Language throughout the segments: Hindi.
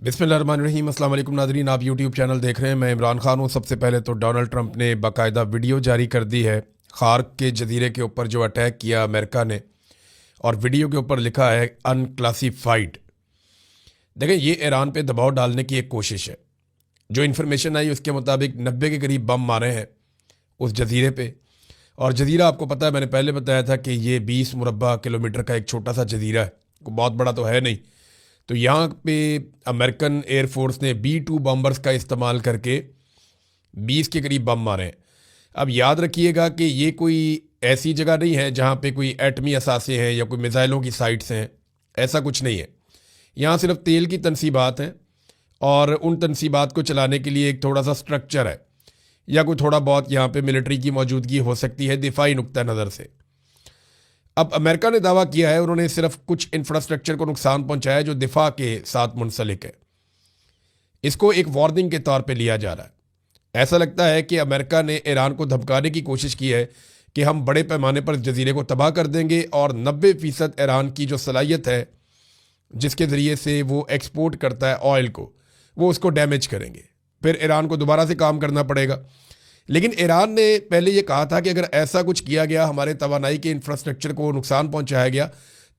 बिस्मिल्लाहिर्रहमानिर्रहीम। अस्सलाम वालेकुम नाज़रीन, आप यूट्यूब चैनल देख रहे हैं। मैं इमरान खान हूँ। सबसे पहले तो डोनाल्ड ट्रंप ने बाकायदा वीडियो जारी कर दी है खार्क के जजीरे के ऊपर जो अटैक किया अमेरिका ने, और वीडियो के ऊपर लिखा है अनक्लासिफाइड। देखें, ये ईरान पे दबाव डालने की एक कोशिश है। जो इन्फॉर्मेशन आई उसके मुताबिक 90 के करीब बम मारे हैं उस जजीरे पे। और जजीरा आपको पता है, मैंने पहले बताया था कि ये 20 मुरबा किलोमीटर का एक छोटा सा जजीरा है, कोई बहुत बड़ा तो है नहीं। तो यहाँ पे अमेरिकन एयरफोर्स ने B-2 बॉम्बर्स का इस्तेमाल करके 20 के करीब बम मारे हैं। अब याद रखिएगा कि ये कोई ऐसी जगह नहीं है जहाँ पे कोई एटमी असासे हैं या कोई मिसाइलों की साइट्स हैं, ऐसा कुछ नहीं है। यहाँ सिर्फ तेल की तनसीबात हैं और उन तनसीबात को चलाने के लिए एक थोड़ा सा स्ट्रक्चर है, या कोई थोड़ा बहुत यहाँ पे मिलिट्री की मौजूदगी हो सकती है दिफाई नुक्ता नज़र से। अब अमेरिका ने दावा किया है उन्होंने सिर्फ कुछ इंफ्रास्ट्रक्चर को नुकसान पहुंचाया जो दिफा के साथ मुंसलिक है। इसको एक वार्निंग के तौर पे लिया जा रहा है। ऐसा लगता है कि अमेरिका ने ईरान को धमकाने की कोशिश की है कि हम बड़े पैमाने पर जजीरे को तबाह कर देंगे और 90% ईरान की जो सलाहियत है जिसके ज़रिए से वो एक्सपोर्ट करता है ऑयल को, वो उसको डैमेज करेंगे। फिर ईरान को दोबारा से काम करना पड़ेगा। लेकिन ईरान ने पहले ये कहा था कि अगर ऐसा कुछ किया गया, हमारे तवानाई के इंफ्रास्ट्रक्चर को नुकसान पहुंचाया गया,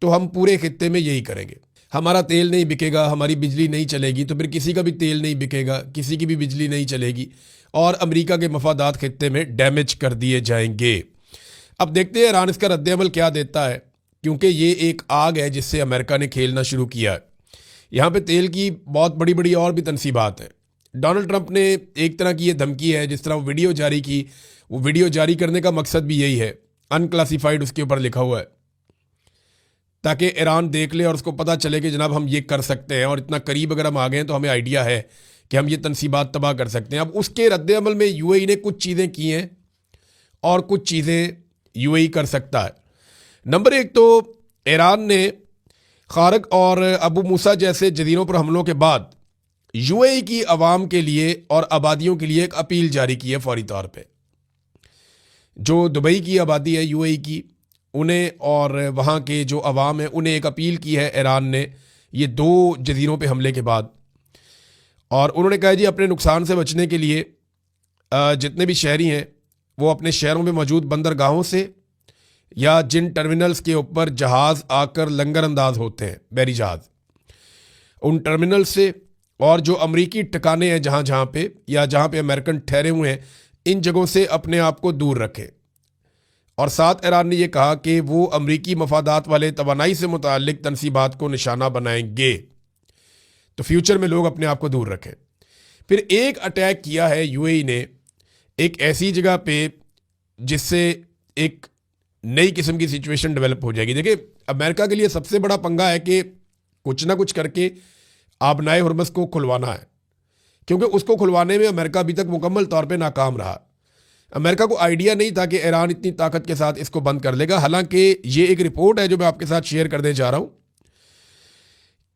तो हम पूरे खित्ते में यही करेंगे। हमारा तेल नहीं बिकेगा, हमारी बिजली नहीं चलेगी, तो फिर किसी का भी तेल नहीं बिकेगा, किसी की भी बिजली नहीं चलेगी और अमेरिका के मफादात खित्ते में डैमेज कर दिए जाएंगे। अब देखते हैं ईरान इसका रद्द-ए-अमल क्या देता है, क्योंकि ये एक आग है जिससे अमेरिका ने खेलना शुरू किया है। यहाँ पे तेल की बहुत बड़ी बड़ी और भी तनसीबात हैं। डोनाल्ड ट्रंप ने एक तरह की ये धमकी है, जिस तरह वो वीडियो जारी की, वो वीडियो जारी करने का मकसद भी यही है, अनक्लासिफाइड उसके ऊपर लिखा हुआ है, ताकि ईरान देख ले और उसको पता चले कि जनाब हम ये कर सकते हैं और इतना करीब अगर हम आ गए हैं तो हमें आइडिया है कि हम ये तनसीबात तबाह कर सकते हैं। अब उसके रद्द-ए-अमल में यूएई ने कुछ चीज़ें की हैं और कुछ चीज़ें यूएई कर सकता है। नंबर एक तो ईरान ने खार्क और अबू मूसा जैसे जजीरों पर हमलों के बाद यूएई की आवाम के लिए और आबादियों के लिए एक अपील जारी की है फौरी तौर पे। जो दुबई की आबादी है यूएई की, उन्हें और वहाँ के जो अवाम है उन्हें एक अपील की है ईरान ने ये 2 जजीरों पे हमले के बाद। और उन्होंने कहा जी अपने नुकसान से बचने के लिए जितने भी शहरी हैं वो अपने शहरों में मौजूद बंदरगाहों से या जिन टर्मिनल्स के ऊपर जहाज़ आकर लंगर अंदाज होते हैं, बहरी जहाज़, उन टर्मिनल से और जो अमरीकी ठिकाने हैं जहाँ जहाँ पे या जहाँ पे अमेरिकन ठहरे हुए हैं, इन जगहों से अपने आप को दूर रखें। और साथ ईरान ने यह कहा कि वो अमरीकी मफादात वाले तवानाई से मुताल्लिक तनसीबात को निशाना बनाएंगे, तो फ्यूचर में लोग अपने आप को दूर रखें। फिर एक अटैक किया है यूएई ने एक ऐसी जगह पे जिससे एक नई किस्म की सिचुएशन डेवलप हो जाएगी। देखिए, अमेरिका के लिए सबसे बड़ा पंगा है कि कुछ ना कुछ करके आबनाए हुर्मस को खुलवाना है, क्योंकि उसको खुलवाने में अमेरिका अभी तक मुकम्मल तौर पे नाकाम रहा। अमेरिका को आइडिया नहीं था कि ईरान इतनी ताकत के साथ इसको बंद कर लेगा। हालांकि ये एक रिपोर्ट है जो मैं आपके साथ शेयर करने जा रहा हूं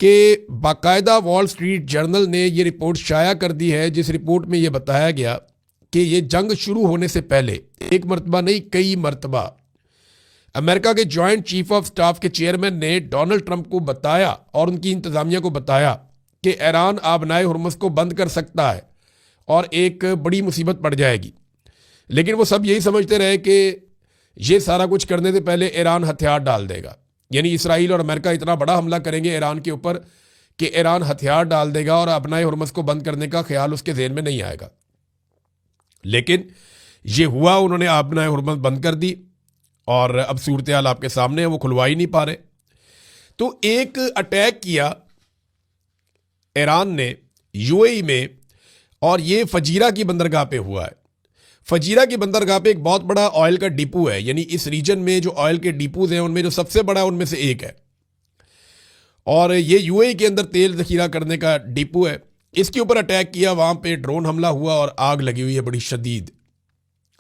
कि बाकायदा वॉल स्ट्रीट जर्नल ने ये रिपोर्ट शाया कर दी है, जिस रिपोर्ट में ये बताया गया कि ये जंग शुरू होने से पहले एक मरतबा नहीं कई मरतबा अमेरिका के जॉइंट चीफ ऑफ स्टाफ के चेयरमैन ने डोनाल्ड ट्रंप को बताया और उनकी इंतजामिया को बताया कि ईरान आबनाए हुर्मस को बंद कर सकता है और एक बड़ी मुसीबत पड़ जाएगी। लेकिन वो सब यही समझते रहे कि ये सारा कुछ करने से पहले ईरान हथियार डाल देगा, यानी इसराइल और अमेरिका इतना बड़ा हमला करेंगे ईरान के ऊपर कि ईरान हथियार डाल देगा और आबनाए हुर्मस को बंद करने का ख्याल उसके ज़हन में नहीं आएगा। लेकिन ये हुआ, उन्होंने आबनाए हुर्मस बंद कर दी और अब सूरत हाल आपके सामने है, वो खुलवा ही नहीं पा रहे। तो एक अटैक किया ईरान ने यूएई में, और ये फजीरा की बंदरगाह पे हुआ है। फजीरा की बंदरगाह पे एक बहुत बड़ा ऑयल का डिपो है, यानी इस रीजन में जो ऑयल के डिपोज हैं उनमें जो सबसे बड़ा है उनमें से एक है, और ये यूएई के अंदर तेल जखीरा करने का डिपो है। इसके ऊपर अटैक किया, वहाँ पे ड्रोन हमला हुआ और आग लगी हुई है बड़ी शदीद।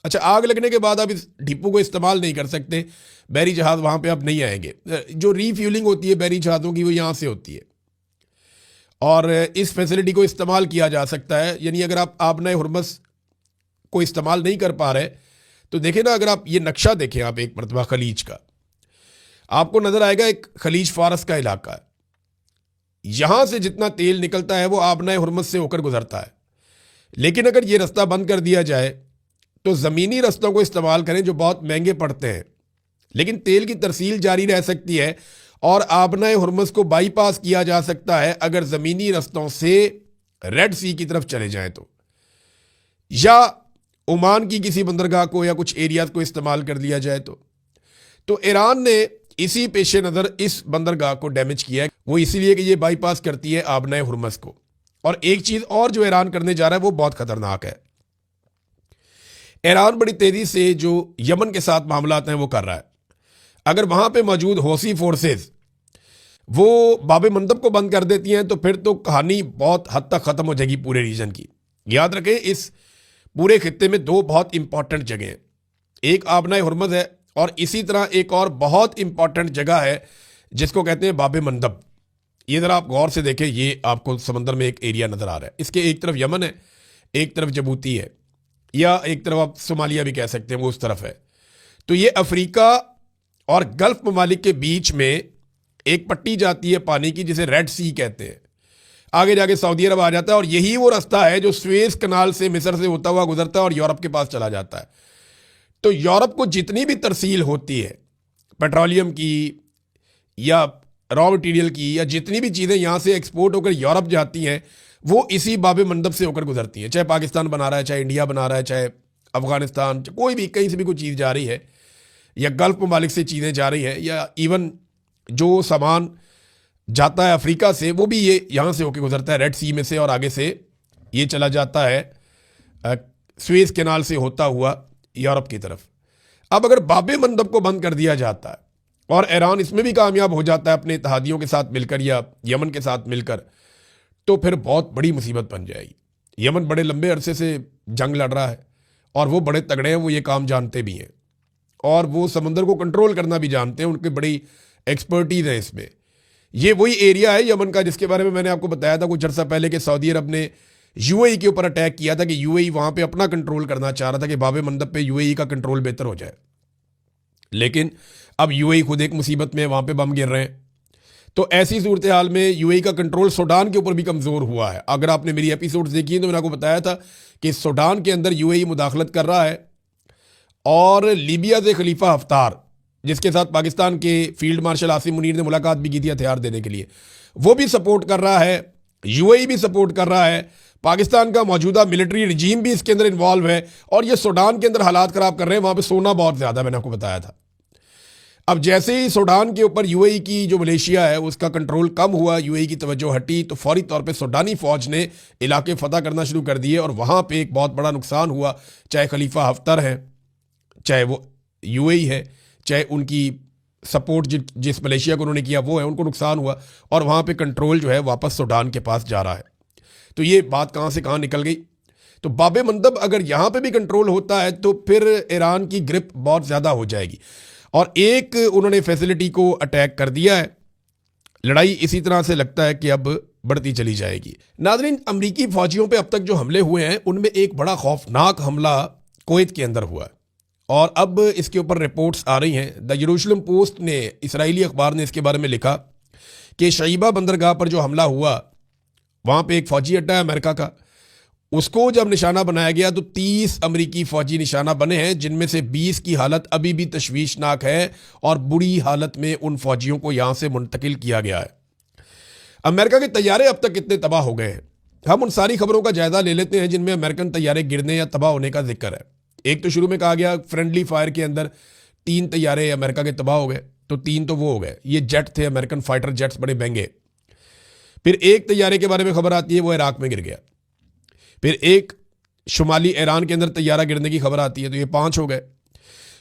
अच्छा, आग लगने के बाद आप इस डिपो को इस्तेमाल नहीं कर सकते, बहरी जहाज़ वहाँ पे अब नहीं आएंगे। जो रीफ्यूलिंग होती है बहरी जहाज़ों की वो यहाँ से होती है और इस फैसिलिटी को इस्तेमाल किया जा सकता है। यानी अगर आप आबनाए हुर्मस को इस्तेमाल नहीं कर पा रहे तो देखें ना, अगर आप ये नक्शा देखें आप एक मरतबा खलीज का, आपको नज़र आएगा एक खलीज फारस का इलाका है। यहां से जितना तेल निकलता है वो आबनाए हुर्मुज़ से होकर गुजरता है। लेकिन अगर ये रास्ता बंद कर दिया जाए तो ज़मीनी रास्तों को इस्तेमाल करें जो बहुत महंगे पड़ते हैं, लेकिन तेल की तरसील जारी रह सकती है और आबनाए हुर्मुज़ को बाईपास किया जा सकता है अगर ज़मीनी रास्तों से रेड सी की तरफ चले जाएं तो, या ओमान की किसी बंदरगाह को या कुछ एरियाज को इस्तेमाल कर लिया जाए तो ईरान ने इसी पेश नज़र इस बंदरगाह को डैमेज किया है। वो इसीलिए कि ये बाईपास करती है आबनाए हुर्मुज़ को। और एक चीज़ और जो ईरान करने जा रहा है वो बहुत ख़तरनाक है। ईरान बड़ी तेज़ी से जो यमन के साथ मामलात हैं वो कर रहा है। अगर वहाँ पे मौजूद हौसी फोर्सेस वो बाब मंदब को बंद कर देती हैं तो फिर तो कहानी बहुत हद तक ख़त्म हो जाएगी पूरे रीजन की। याद रखें, इस पूरे खित्ते में दो बहुत इंपॉर्टेंट जगह हैं, एक आबनाए हुर्मुज़ है और इसी तरह एक और बहुत इंपॉर्टेंट जगह है जिसको कहते हैं बाब मंदब। ये ज़रा आप गौर से देखें, ये आपको समंदर में एक एरिया नज़र आ रहा है। इसके एक तरफ यमन है, एक तरफ जबूती है, या एक तरफ आप सोमालिया भी कह सकते हैं, वो उस तरफ है। तो ये अफ्रीका और गल्फ ममालिक के बीच में एक पट्टी जाती है पानी की जिसे रेड सी कहते हैं। आगे जाके सऊदी अरब आ जाता है और यही वो रास्ता है जो स्वेज कनाल से मिस्र से होता हुआ गुजरता है और यूरोप के पास चला जाता है। तो यूरोप को जितनी भी तरसील होती है पेट्रोलियम की या रॉ मटेरियल की, या जितनी भी चीज़ें यहाँ से एक्सपोर्ट होकर यूरोप जाती हैं वो इसी बाब मंदब से होकर गुजरती हैं। चाहे पाकिस्तान बना रहा है, चाहे इंडिया बना रहा है, चाहे अफगानिस्तान, कोई भी कहीं से भी कोई चीज़ जा रही है, या गल्फ ममालिक से चीज़ें जा रही हैं, या इवन जो सामान जाता है अफ्रीका से वो भी ये यहाँ से होकर गुजरता है रेड सी में से, और आगे से ये चला जाता है स्वेज कैनाल से होता हुआ यूरोप की तरफ। अब अगर बाब मंदब को बंद कर दिया जाता है और ईरान इसमें भी कामयाब हो जाता है अपने इत्तेहादियों के साथ मिलकर या यमन के साथ मिलकर, तो फिर बहुत बड़ी मुसीबत बन जाएगी। यमन बड़े लंबे अरसे से जंग लड़ रहा है और वो बड़े तगड़े हैं, वो ये काम जानते भी हैं और वो समंदर को कंट्रोल करना भी जानते हैं, उनकी बड़ी एक्सपर्टीज है इसमें। ये वही एरिया है यमन का जिसके बारे में मैंने आपको बताया था कुछ अर्सा पहले कि सऊदी अरब ने यूएई के ऊपर अटैक किया था कि यूएई वहाँ पे अपना कंट्रोल करना चाह रहा था कि बाब मंदब पे यूएई का कंट्रोल बेहतर हो जाए। लेकिन अब यूएई खुद एक मुसीबत में, वहाँ पे बम गिर रहे हैं। तो ऐसी सूरत हाल में यूएई का कंट्रोल सूडान के ऊपर भी कमज़ोर हुआ है। अगर आपने मेरी एपिसोड देखी तो मैंने आपको बताया था कि सूडान के अंदर यूएई मुदाखलत कर रहा है और लीबिया से खलीफा हफ्तार, जिसके साथ पाकिस्तान के फील्ड मार्शल आसिम मुनीर ने मुलाकात भी की थी हथियार देने के लिए, वो भी सपोर्ट कर रहा है, यूएई भी सपोर्ट कर रहा है, पाकिस्तान का मौजूदा मिलिट्री रिजीम भी इसके अंदर इन्वॉल्व है और ये सूडान के अंदर हालात ख़राब कर रहे हैं। वहाँ पे सोना बहुत ज़्यादा, मैंने आपको बताया था। अब जैसे ही सूडान के ऊपर यूएई की जो मलेशिया है उसका कंट्रोल कम हुआ, यूएई की तवज्जो हटी, तो फौरी तौर पे सूडानी फ़ौज ने इलाके फ़तह करना शुरू कर दिए और वहाँ पे एक बहुत बड़ा नुकसान हुआ। चाहे खलीफा हफ्तर है, चाहे वो यूएई है, चाहे उनकी सपोर्ट जिस मलेशिया को उन्होंने किया वो है, उनको नुकसान हुआ और वहाँ पे कंट्रोल जो है वापस सूडान के पास जा रहा है। तो ये बात कहाँ से कहाँ निकल गई। तो बाब मंदब अगर यहाँ पे भी कंट्रोल होता है तो फिर ईरान की ग्रिप बहुत ज़्यादा हो जाएगी और एक उन्होंने फैसिलिटी को अटैक कर दिया है। लड़ाई इसी तरह से लगता है कि अब बढ़ती चली जाएगी। नाज़रीन, अमरीकी फ़ौजियों पे अब तक जो हमले हुए हैं उनमें एक बड़ा खौफनाक हमला कुवैत के अंदर हुआ है और अब इसके ऊपर रिपोर्ट्स आ रही हैं। द यरूशलेम पोस्ट ने, इसराइली अखबार ने इसके बारे में लिखा कि शईबा बंदरगाह पर जो हमला हुआ, वहाँ पे एक फ़ौजी अड्डा है अमेरिका का, उसको जब निशाना बनाया गया तो 30 अमरीकी फ़ौजी निशाना बने हैं, जिनमें से 20 की हालत अभी भी तशवीशनाक है और बुरी हालत में उन फ़ौजियों को यहाँ से मुंतकिल किया गया है। अमेरिका के तैयारे अब तक कितने तबाह हो गए हैं, हम उन सारी खबरों का जायज़ा ले लेते हैं जिनमें अमेरिकन तैयारे गिरने या तबाह होने का जिक्र है। एक तो शुरू में कहा गया फ्रेंडली फायर के अंदर 3 तैयारे अमेरिका के तबाह हो गए, तो 3 तो वो हो गए, ये जेट थे अमेरिकन फाइटर जेट्स, बड़े महंगे। फिर एक तैयारे के बारे में खबर आती है वो इराक में गिर गया। फिर एक शुमाली ईरान के अंदर तैयारा गिरने की खबर आती है, तो ये 5 हो गए।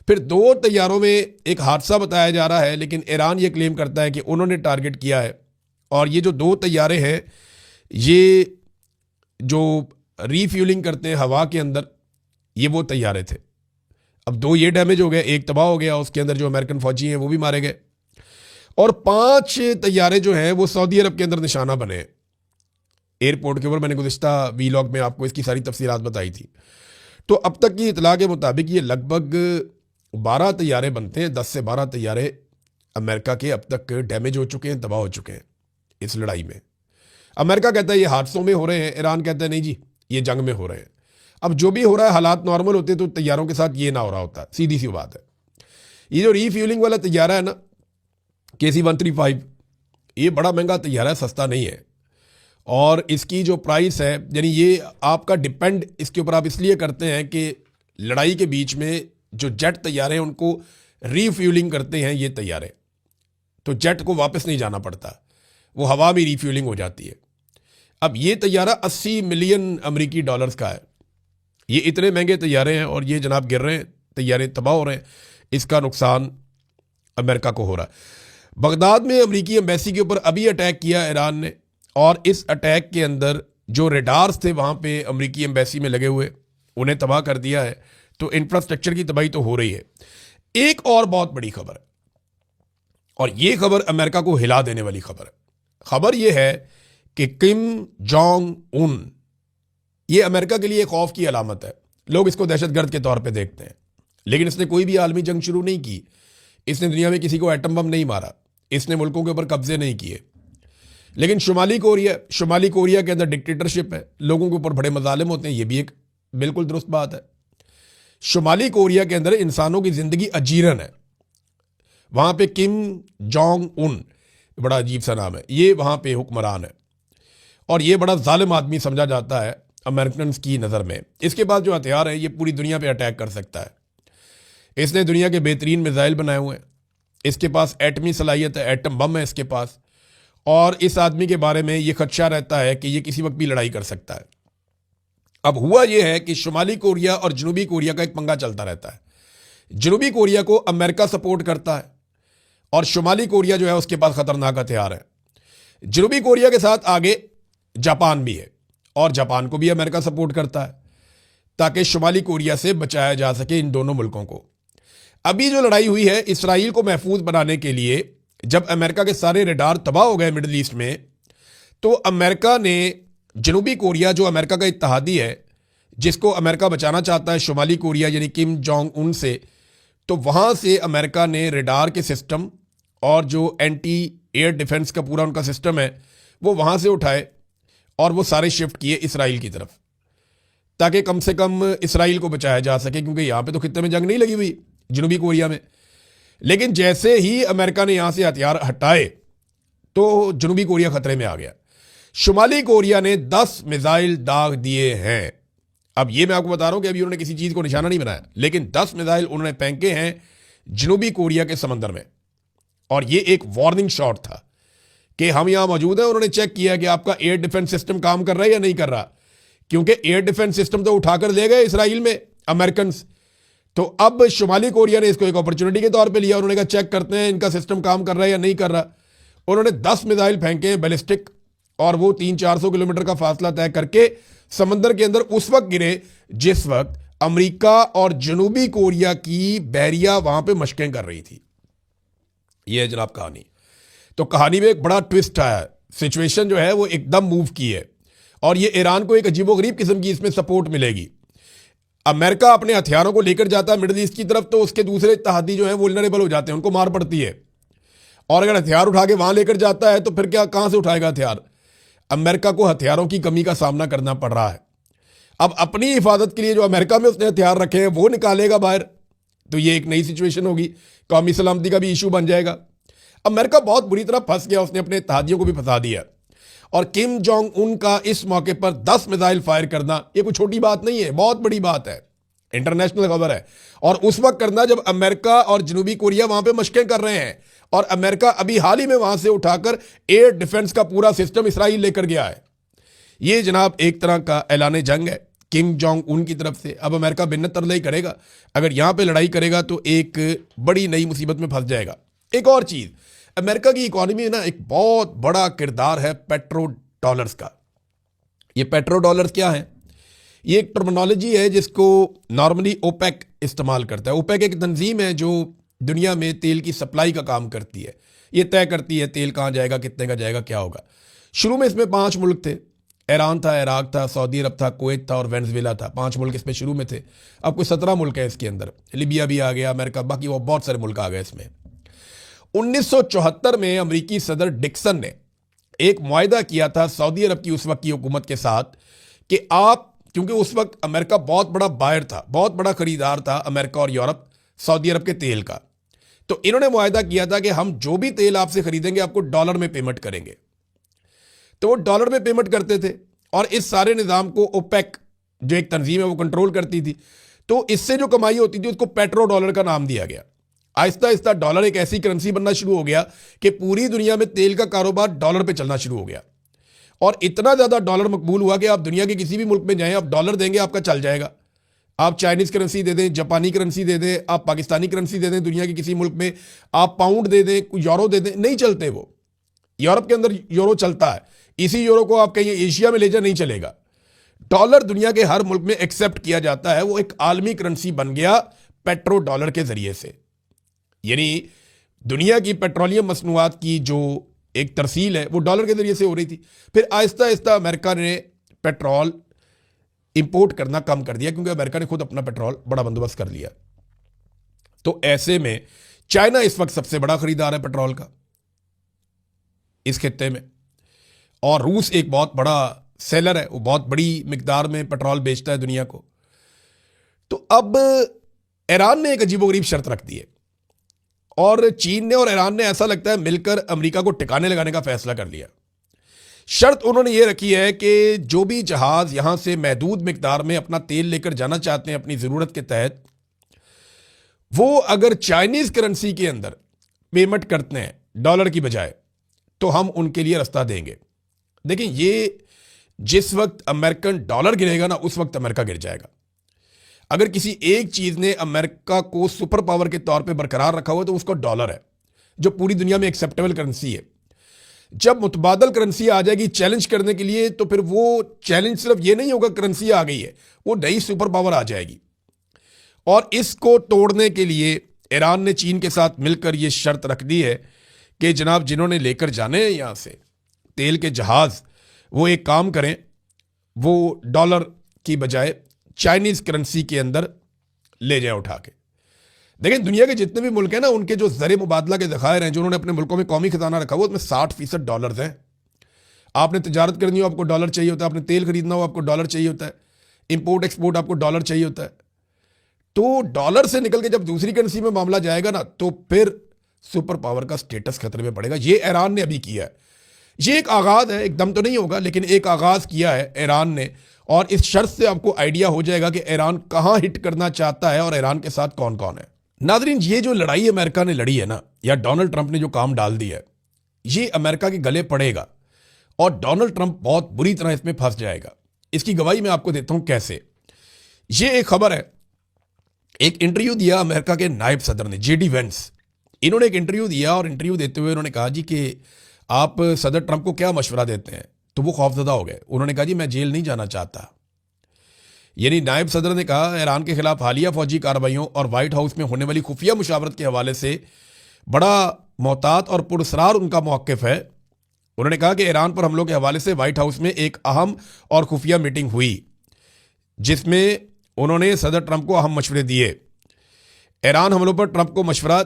फिर 2 तैयारों में एक हादसा बताया जा रहा है, लेकिन ईरान ये क्लेम करता है कि उन्होंने टारगेट किया है और ये जो 2 तैयारे हैं ये जो रीफ्यूलिंग करते हैं हवा के अंदर, ये वो तैयारे थे। अब 2 ये डैमेज हो गए, एक तबाह हो गया, उसके अंदर जो अमेरिकन फौजी हैं वो भी मारे गए और 5 तैयारे जो हैं वो सऊदी अरब के अंदर निशाना बने हैं एयरपोर्ट के ऊपर। मैंने गुज़िश्ता वीलॉग में आपको इसकी सारी तफसीलात बताई थी। तो अब तक की इतला के मुताबिक ये लगभग 12 तैयारे बनते हैं, 10 से 12 तैयारे अमेरिका के अब तक डैमेज हो चुके हैं, तबाह हो चुके हैं इस लड़ाई में। अमेरिका कहता है ये हादसों में हो रहे हैं, ईरान कहता है नहीं जी ये जंग में हो रहे हैं। अब जो भी हो रहा है, हालात नॉर्मल होते तो तैयारों के साथ ये ना हो रहा होता, सीधी सी बात है। ये जो रीफ्यूलिंग वाला तैयारा है ना, KC-135, ये बड़ा महंगा तैयारा है, सस्ता नहीं है। और इसकी जो प्राइस है, यानी ये आपका डिपेंड इसके ऊपर आप इसलिए करते हैं कि लड़ाई के बीच में जो जेट तैयारे हैं उनको रीफ्यूलिंग करते हैं ये तैयारे, तो जेट को वापस नहीं जाना पड़ता, वो हवा में रीफ्यूलिंग हो जाती है। अब ये तैयारा 80 मिलियन अमेरिकी डॉलर्स का है। ये इतने महंगे तैयारे हैं और ये जनाब गिर रहे हैं, तैयारे तबाह हो रहे हैं। इसका नुकसान अमेरिका को हो रहा है। बगदाद में अमेरिकी एम्बेसी के ऊपर अभी अटैक किया ईरान ने, और इस अटैक के अंदर जो रेडार्स थे वहाँ पे अमेरिकी एम्बेसी में लगे हुए, उन्हें तबाह कर दिया है। तो इंफ्रास्ट्रक्चर की तबाही तो हो रही है। एक और बहुत बड़ी खबर है, और ये खबर अमेरिका को हिला देने वाली खबर है। खबर ये है कि किम जोंग उन, ये अमेरिका के लिए खौफ की अलामत है। लोग इसको दहशतगर्द के तौर पे देखते हैं, लेकिन इसने कोई भी आलमी जंग शुरू नहीं की, इसने दुनिया में किसी को एटम बम नहीं मारा, इसने मुल्कों के ऊपर कब्जे नहीं किए। लेकिन शुमाली कोरिया के अंदर डिक्टेटरशिप है, लोगों के ऊपर बड़े मजालिम होते हैं, ये भी एक बिल्कुल दुरुस्त बात है। शुमाली कोरिया के अंदर इंसानों की जिंदगी अजीरन है। वहां पे किम जोंग उन, बड़ा अजीब सा नाम है, ये वहां पे हुक्मरान है, और ये बड़ा जालिम आदमी समझा जाता है अमेरिकन की नज़र में। इसके पास जो हथियार है, ये पूरी दुनिया पे अटैक कर सकता है। इसने दुनिया के बेहतरीन मिसाइल बनाए हुए हैं, इसके पास एटमी सलाहियत है, एटम बम है इसके पास, और इस आदमी के बारे में ये खदशा रहता है कि ये किसी वक्त भी लड़ाई कर सकता है। अब हुआ यह है कि शुमाली कोरिया और जनूबी कोरिया का एक पंगा चलता रहता है। जनूबी कोरिया को अमेरिका सपोर्ट करता है, और शुमाली कोरिया जो है उसके पास खतरनाक हथियार है। जनूबी कोरिया के साथ आगे जापान भी है, और जापान को भी अमेरिका सपोर्ट करता है, ताकि शुमाली कोरिया से बचाया जा सके इन दोनों मुल्कों को। अभी जो लड़ाई हुई है, इसराइल को महफूज बनाने के लिए, जब अमेरिका के सारे रडार तबाह हो गए मिडिल ईस्ट में, तो अमेरिका ने जनूबी कोरिया, जो अमेरिका का इत्तेहादी है, जिसको अमेरिका बचाना चाहता है शुमाली कोरिया यानी किम जोंग उन से, तो वहाँ से अमेरिका ने रडार के सिस्टम और जो एंटी एयर डिफेंस का पूरा उनका सिस्टम है, वो वहाँ से उठाए और वो सारे शिफ्ट किए इसराइल की तरफ, ताकि कम से कम इसराइल को बचाया जा सके, क्योंकि यहाँ पे तो खित्ते में जंग नहीं लगी हुई जनूबी कोरिया में। लेकिन जैसे ही अमेरिका ने यहाँ से हथियार हटाए, तो जनूबी कोरिया खतरे में आ गया। शुमाली कोरिया ने 10 मिसाइल दाग दिए हैं। अब ये मैं आपको बता रहा हूं कि अभी उन्होंने किसी चीज़ को निशाना नहीं बनाया, लेकिन 10 मिसाइल उन्होंने फेंके हैं जनूबी कोरिया के समंदर में, और ये एक वार्निंग शॉट था कि हम यहां मौजूद हैं। उन्होंने चेक किया कि आपका एयर डिफेंस सिस्टम काम कर रहा है या नहीं कर रहा, क्योंकि एयर डिफेंस सिस्टम तो उठाकर ले गए इसराइल में अमेरिकन। तो अब शुमाली कोरिया ने इसको एक अपॉर्चुनिटी के तौर पे लिया। उन्होंने कहा चेक करते हैं इनका सिस्टम काम कर रहा है या नहीं कर रहा। उन्होंने 10 मिसाइल फेंके हैं बैलिस्टिक, और वो 300-400 किलोमीटर का फासला तय करके समंदर के अंदर उस वक्त गिरे जिस वक्त अमेरिका और जनूबी कोरिया की बहरिया वहां पे मशकें कर रही थी। ये है जनाब कहानी। तो कहानी में एक बड़ा ट्विस्ट आया, सिचुएशन जो है वो एकदम मूव की है, और ये ईरान को एक अजीबोगरीब किस्म की इसमें सपोर्ट मिलेगी। अमेरिका अपने हथियारों को लेकर जाता है मिडिल ईस्ट की तरफ, तो उसके दूसरे इत्तेहादी जो है वुल्नरेबल हो जाते हैं, उनको मार पड़ती है। और अगर हथियार उठा के वहां लेकर जाता है तो फिर क्या, कहां से उठाएगा हथियार? अमेरिका को हथियारों की कमी का सामना करना पड़ रहा है। अब अपनी हिफाजत के लिए जो अमेरिका में उसने हथियार रखे हैं वो निकालेगा बाहर, तो ये एक नई सिचुएशन होगी, कौमी सलामती का भी इशू बन जाएगा। अमेरिका बहुत बुरी तरह फंस गया, उसने अपने इत्तेहादियों को भी फंसा दिया। और किम जोंग उन का इस मौके पर 10 मिसाइल फायर करना ये कोई छोटी बात नहीं है, बहुत बड़ी बात है, इंटरनेशनल खबर है। और उस वक्त करना जब अमेरिका और जनूबी कोरिया वहां पे मशकें कर रहे हैं, और अमेरिका अभी हाल ही में वहां से उठाकर एयर डिफेंस का पूरा सिस्टम इसराइल लेकर गया है। ये जनाब एक तरह का ऐलान जंग है किम जोंग उन की तरफ से। अब अमेरिका बिन्नत तरलई करेगा, अगर यहां पे लड़ाई करेगा तो एक बड़ी नई मुसीबत में फंस जाएगा। एक और चीज, अमेरिका की इकोनॉमी में ना एक बहुत बड़ा किरदार है पेट्रो डॉलर्स का। ये पेट्रो डॉलर्स क्या है? ये एक टर्मिनोलॉजी है जिसको नॉर्मली ओपेक इस्तेमाल करता है। ओपेक एक तंजीम है जो दुनिया में तेल की सप्लाई का काम करती है, ये तय करती है तेल कहाँ जाएगा, कितने का जाएगा, क्या होगा। शुरू में इसमें 5 मुल्क थे, ईरान था, इराक था, सऊदी अरब था, कुवैत था और वेनेजुएला था। 5 मुल्क इसमें शुरू में थे। अब कोई 17 मुल्क है इसके अंदर, लीबिया भी आ गया, अमेरिका, बाकी वो बहुत सारे मुल्क आ गए इसमें। 1974 में अमेरिकी सदर डिक्सन ने एक मुआहदा किया था सऊदी अरब की उस वक्त की हुकूमत के साथ कि आप, क्योंकि उस वक्त अमेरिका बहुत बड़ा बायर था, बहुत बड़ा खरीदार था अमेरिका और यूरोप सऊदी अरब के तेल का, तो इन्होंने मुआहदा किया था कि हम जो भी तेल आपसे खरीदेंगे आपको डॉलर में पेमेंट करेंगे। तो वो डॉलर में पेमेंट करते थे और इस सारे निज़ाम को ओपेक जो एक तंजीम है वो कंट्रोल करती थी। तो इससे जो कमाई होती थी उसको पेट्रो डॉलर का नाम दिया गया। आहिस्ता आहिस्ता डॉलर एक ऐसी करेंसी बनना शुरू हो गया कि पूरी दुनिया में तेल का कारोबार डॉलर पे चलना शुरू हो गया और इतना ज़्यादा डॉलर मकबूल हुआ कि आप दुनिया के किसी भी मुल्क में जाएं, आप डॉलर देंगे आपका चल जाएगा। आप चाइनीज़ करेंसी दे दें, जापानी करेंसी दे दें, आप पाकिस्तानी करेंसी दे दें दुनिया के किसी मुल्क में, आप पाउंड दे दें, यूरो दे दें, नहीं चलते वो। यूरोप के अंदर यूरो चलता है, इसी यूरो को आप कहीं एशिया में ले जाए नहीं चलेगा। डॉलर दुनिया के हर मुल्क में एक्सेप्ट किया जाता है, वो एक आलमी करेंसी बन गया पेट्रो डॉलर के जरिए से। यानी दुनिया की पेट्रोलियम मसनूआत की जो एक तरसील है वो डॉलर के जरिए से हो रही थी। फिर आहिस्ता आहिस्ता अमेरिका ने पेट्रोल इंपोर्ट करना कम कर दिया क्योंकि अमेरिका ने खुद अपना पेट्रोल बड़ा बंदोबस्त कर लिया। तो ऐसे में चाइना इस वक्त सबसे बड़ा खरीदार है पेट्रोल का इस खित्ते में, और रूस एक बहुत बड़ा सेलर है, वो बहुत बड़ी मिकदार में पेट्रोल बेचता है दुनिया को। तो अब ईरान ने एक अजीबोगरीब शर्त रख दी है और चीन ने और ईरान ने ऐसा लगता है मिलकर अमेरिका को टिकाने लगाने का फैसला कर लिया। शर्त उन्होंने ये रखी है कि जो भी जहाज यहां से महदूद मिकदार में अपना तेल लेकर जाना चाहते हैं अपनी ज़रूरत के तहत, वो अगर चाइनीज़ करेंसी के अंदर पेमेंट करते हैं डॉलर की बजाय तो हम उनके लिए रास्ता देंगे। देखिए, ये जिस वक्त अमेरिकन डॉलर गिरेगा ना उस वक्त अमेरिका गिर जाएगा। अगर किसी एक चीज़ ने अमेरिका को सुपर पावर के तौर पे बरकरार रखा हुआ तो उसका डॉलर है, जो पूरी दुनिया में एक्सेप्टेबल करेंसी है। जब मुतबादल करेंसी आ जाएगी चैलेंज करने के लिए, तो फिर वो चैलेंज सिर्फ ये नहीं होगा करेंसी आ गई है, वो नई सुपर पावर आ जाएगी। और इसको तोड़ने के लिए ईरान ने चीन के साथ मिलकर ये शर्त रख दी है कि जनाब जिन्होंने लेकर जाने हैं यहाँ से तेल के जहाज़, वो एक काम करें, वो डॉलर की बजाय चाइनीज़ करेंसी के अंदर ले जाए उठा के। देखें, दुनिया के जितने भी मुल्क हैं ना, उनके जो ज़र मुबादला के ज़खायर हैं जो उन्होंने अपने मुल्कों में कौमी खजाना रखा हुआ, उसमें 60% डॉलर्स हैं। आपने तजारत करनी हो आपको डॉलर चाहिए होता है, आपने तेल खरीदना हो आपको डॉलर चाहिए होता है, इंपोर्ट एक्सपोर्ट आपको डॉलर चाहिए होता है। तो डॉलर से निकल के जब दूसरी करेंसी में मामला जाएगा ना, तो फिर सुपर पावर का स्टेटस खतरे में पड़ेगा। ये ईरान ने अभी किया है। ये एक आगाज़ है, एकदम तो नहीं होगा, लेकिन एक आगाज़ किया है ईरान ने, और इस शर्त से आपको आइडिया हो जाएगा कि ईरान कहाँ हिट करना चाहता है और ईरान के साथ कौन कौन है। नाज़रीन, ये जो लड़ाई अमेरिका ने लड़ी है ना, या डोनाल्ड ट्रंप ने जो काम डाल दिया है, ये अमेरिका के गले पड़ेगा और डोनाल्ड ट्रंप बहुत बुरी तरह इसमें फंस जाएगा। इसकी गवाही मैं आपको देता हूं कैसे। ये एक खबर है, एक इंटरव्यू दिया अमेरिका के नायब सदर ने, जेडी वेंस। इन्होंने एक इंटरव्यू दिया और इंटरव्यू देते हुए उन्होंने कहा जी कि आप सदर ट्रंप को क्या मशवरा देते हैं। तो वो खौफजदा हो गए। उन्होंने कहा जी मैं जेल नहीं जाना चाहता। यानी नायब सदर ने कहा ईरान के खिलाफ हालिया फौजी कार्रवाइयों और वाइट हाउस में होने वाली खुफिया मुशावरत के हवाले से बड़ा मोहतात और पुरस्रार उनका मौक़िफ़ है। उन्होंने कहा कि ईरान पर हमलों के हवाले से वाइट हाउस में एक अहम और खुफिया मीटिंग हुई जिसमें उन्होंने सदर ट्रंप को अहम मशवरे दिए। ईरान हमलों पर ट्रंप को मशवरा,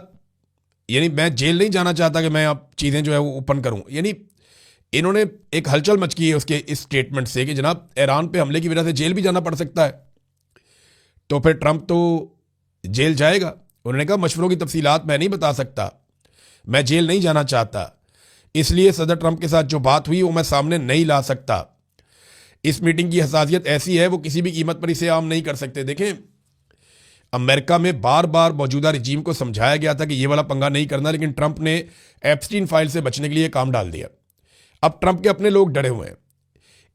यानी मैं जेल नहीं जाना चाहता कि मैं अब चीज़ें जो है वो ओपन करूं। यानी इन्होंने एक हलचल मच की है उसके इस स्टेटमेंट से कि जनाब ईरान पे हमले की वजह से जेल भी जाना पड़ सकता है, तो फिर ट्रंप तो जेल जाएगा। उन्होंने कहा मशवरों की तफसीलात मैं नहीं बता सकता, मैं जेल नहीं जाना चाहता, इसलिए सदर ट्रंप के साथ जो बात हुई वो मैं सामने नहीं ला सकता। इस मीटिंग की हसासियत ऐसी है वो किसी भी कीमत पर इसे आम नहीं कर सकते। देखें, अमेरिका में बार बार मौजूदा रजीम को समझाया गया था कि ये वाला पंगा नहीं करना, लेकिन ट्रंप ने एप्स्टीन फाइल से बचने के लिए काम डाल दिया। अब ट्रंप के अपने लोग डरे हुए हैं।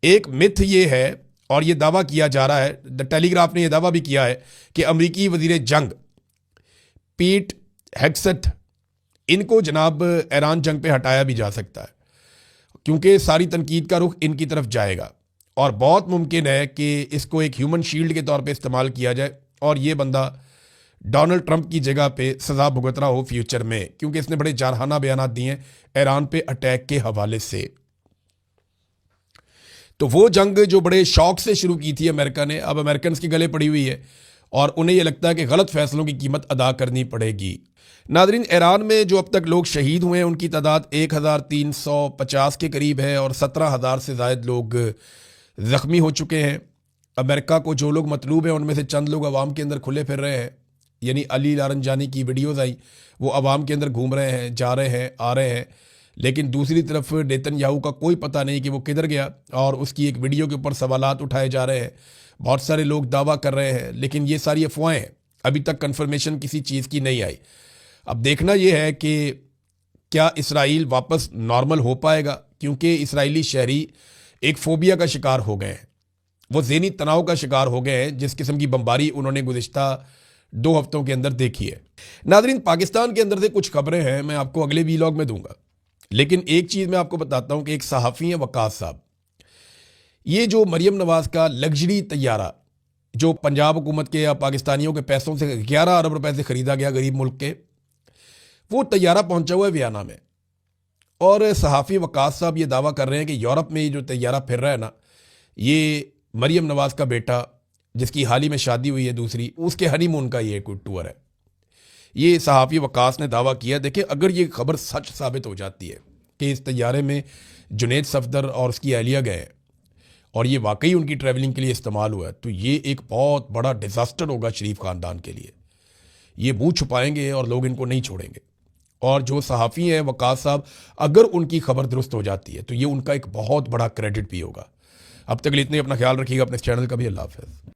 एक मिथ ये है और ये दावा किया जा रहा है, द टेलीग्राफ ने यह दावा भी किया है कि अमरीकी वजीर जंग पीट हेग्सेथ, इनको जनाब ईरान जंग पे हटाया भी जा सकता है क्योंकि सारी तनकीद का रुख इनकी तरफ जाएगा और बहुत मुमकिन है कि इसको एक ह्यूमन शील्ड के तौर पे इस्तेमाल किया जाए और ये बंदा डोनाल्ड ट्रंप की जगह पे सज़ा भुगत रहा हो फ्यूचर में, क्योंकि इसने बड़े जारहाना बयान दिए हैं ईरान पे अटैक के हवाले से। तो वो जंग जो बड़े शौक से शुरू की थी अमेरिका ने, अब अमेरिकन के गले पड़ी हुई है और उन्हें यह लगता है कि गलत फैसलों की कीमत अदा करनी पड़ेगी। नादरीन, ईरान में जो अब तक लोग शहीद हुए हैं उनकी तादाद 1350 के करीब है और 17,000 से ज़ायद लोग ज़ख्मी हो चुके हैं। अमेरिका को जो लोग मतलूब हैं उनमें से चंद लोग अवाम के अंदर खुले फिर रहे हैं, यानी अली लारंजानी की वीडियोज़ आई, वो अवाम के अंदर घूम रहे हैं, जा रहे हैं, आ रहे हैं। लेकिन दूसरी तरफ नेतन्याहू का कोई पता नहीं कि वो किधर गया और उसकी एक वीडियो के ऊपर सवालात उठाए जा रहे हैं। बहुत सारे लोग दावा कर रहे हैं, लेकिन ये सारी अफवाहें हैं, अभी तक कन्फर्मेशन किसी चीज़ की नहीं आई। अब देखना यह है कि क्या इसराइल वापस नॉर्मल हो पाएगा, क्योंकि इसराइली शहरी एक फोबिया का शिकार हो गए हैं, वो ज़हनी तनाव का शिकार हो गए हैं जिस किस्म की बमबारी उन्होंने गुज़िश्ता 2 हफ्तों के अंदर देखी है। नादरीन, पाकिस्तान के अंदर से कुछ खबरें हैं, मैं आपको अगले वीलॉग में दूंगा, लेकिन एक चीज़ मैं आपको बताता हूं कि एक सहाफ़ी हैं वकास साहब, ये जो मरियम नवाज़ का लग्जरी तैयारा जो पंजाब हुकूमत के या पाकिस्तानियों के पैसों से 11 अरब रुपए से ख़रीदा गया गरीब मुल्क के, वो तैयारा पहुंचा हुआ है वियना में। और सहाफ़ी वकास साहब ये दावा कर रहे हैं कि यूरोप में ये जो तैयारा फिर रहा है ना, ये मरियम नवाज़ का बेटा जिसकी हाल ही में शादी हुई है दूसरी, उसके हनीमून का ये कोई टूर है। ये सहाफ़ी वकास ने दावा किया। देखिए, अगर ये खबर सच साबित हो जाती है कि इस तैयारे में जुनैद सफदर और उसकी अहलिया गए हैं और ये वाकई उनकी ट्रैवलिंग के लिए इस्तेमाल हुआ है, तो ये एक बहुत बड़ा डिज़ास्टर होगा शरीफ ख़ानदान के लिए। ये मुँह छुपाएंगे और लोग इनको नहीं छोड़ेंगे। और जो सहाफ़ी हैं वकास साहब, अगर उनकी खबर दुरुस्त हो जाती है तो ये उनका एक बहुत बड़ा क्रेडिट भी होगा। अब तक के लिए इतने, अपना ख्याल रखिएगा, अपने चैनल का भी। अल्लाह हाफ़िज़।